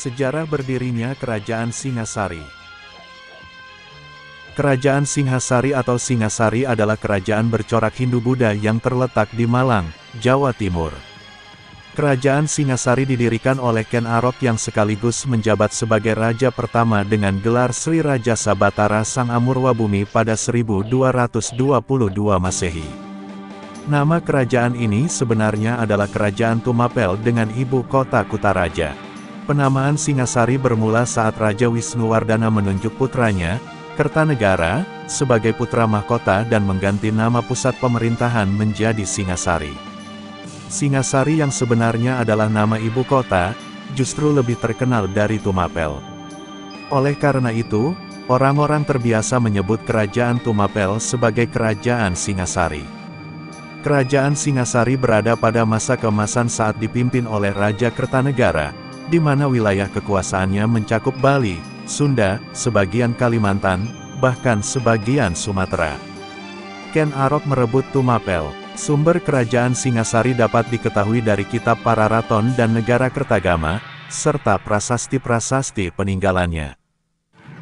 Sejarah berdirinya Kerajaan Singasari. Kerajaan Singhasari atau Singasari adalah kerajaan bercorak Hindu-Buddha yang terletak di Malang, Jawa Timur. Kerajaan Singasari didirikan oleh Ken Arok yang sekaligus menjabat sebagai raja pertama dengan gelar Sri Raja Sabatara Sang Amurwabumi pada 1222 Masehi. Nama kerajaan ini sebenarnya adalah Kerajaan Tumapel dengan ibu kota Kutaraja. Penamaan Singasari bermula saat Raja Wisnuwardana menunjuk putranya, Kertanegara, sebagai putra mahkota dan mengganti nama pusat pemerintahan menjadi Singasari. Singasari yang sebenarnya adalah nama ibu kota, justru lebih terkenal dari Tumapel. Oleh karena itu, orang-orang terbiasa menyebut Kerajaan Tumapel sebagai Kerajaan Singasari. Kerajaan Singasari berada pada masa keemasan saat dipimpin oleh Raja Kertanegara, di mana wilayah kekuasaannya mencakup Bali, Sunda, sebagian Kalimantan, bahkan sebagian Sumatera. Ken Arok merebut Tumapel. Sumber kerajaan Singasari dapat diketahui dari kitab Pararaton dan Negara Kertagama, serta prasasti-prasasti peninggalannya.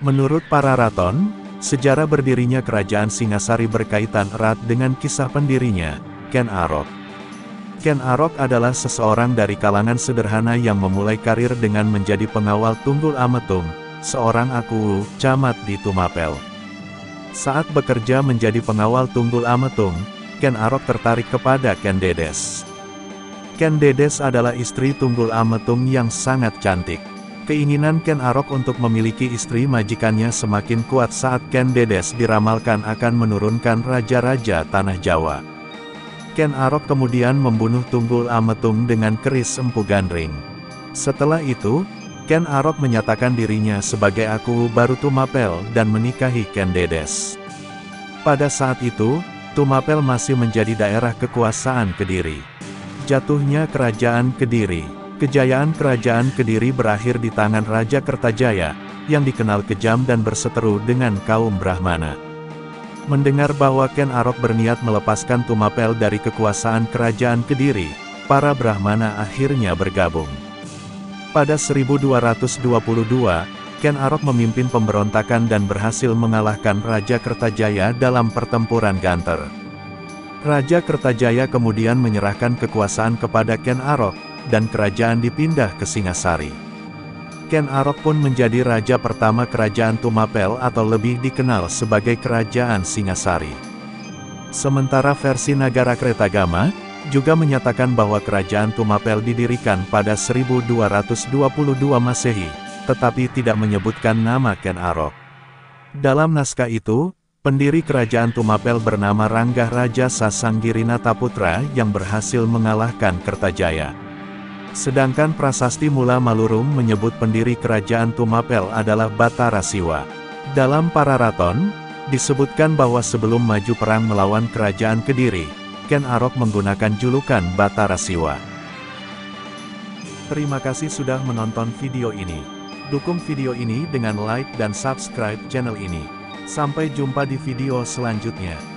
Menurut Pararaton, sejarah berdirinya kerajaan Singasari berkaitan erat dengan kisah pendirinya, Ken Arok. Ken Arok adalah seseorang dari kalangan sederhana yang memulai karir dengan menjadi pengawal Tunggul Ametung, seorang aku, camat di Tumapel. Saat bekerja menjadi pengawal Tunggul Ametung, Ken Arok tertarik kepada Ken Dedes. Ken Dedes adalah istri Tunggul Ametung yang sangat cantik. Keinginan Ken Arok untuk memiliki istri majikannya semakin kuat saat Ken Dedes diramalkan akan menurunkan raja-raja tanah Jawa. Ken Arok kemudian membunuh Tunggul Ametung dengan keris Empu Gandring. Setelah itu, Ken Arok menyatakan dirinya sebagai aku baru Tumapel dan menikahi Ken Dedes. Pada saat itu, Tumapel masih menjadi daerah kekuasaan Kediri. Jatuhnya Kerajaan Kediri. Kejayaan Kerajaan Kediri berakhir di tangan Raja Kertajaya, yang dikenal kejam dan berseteru dengan kaum Brahmana. Mendengar bahwa Ken Arok berniat melepaskan Tumapel dari kekuasaan Kerajaan Kediri, para Brahmana akhirnya bergabung. Pada 1222, Ken Arok memimpin pemberontakan dan berhasil mengalahkan Raja Kertajaya dalam pertempuran Ganter. Raja Kertajaya kemudian menyerahkan kekuasaan kepada Ken Arok, dan kerajaan dipindah ke Singasari. Ken Arok pun menjadi raja pertama Kerajaan Tumapel atau lebih dikenal sebagai Kerajaan Singasari. Sementara versi Nagara Kretagama, juga menyatakan bahwa Kerajaan Tumapel didirikan pada 1222 Masehi, tetapi tidak menyebutkan nama Ken Arok. Dalam naskah itu, pendiri Kerajaan Tumapel bernama Ranggah Raja Sasanggirinata Putra yang berhasil mengalahkan Kertajaya. Sedangkan prasasti Mula Malurum menyebut pendiri Kerajaan Tumapel adalah Batara Siwa. Dalam Pararaton, disebutkan bahwa sebelum maju perang melawan Kerajaan Kediri, Ken Arok menggunakan julukan Batara Siwa. Terima kasih sudah menonton video ini. Dukung video ini dengan like dan subscribe channel ini. Sampai jumpa di video selanjutnya.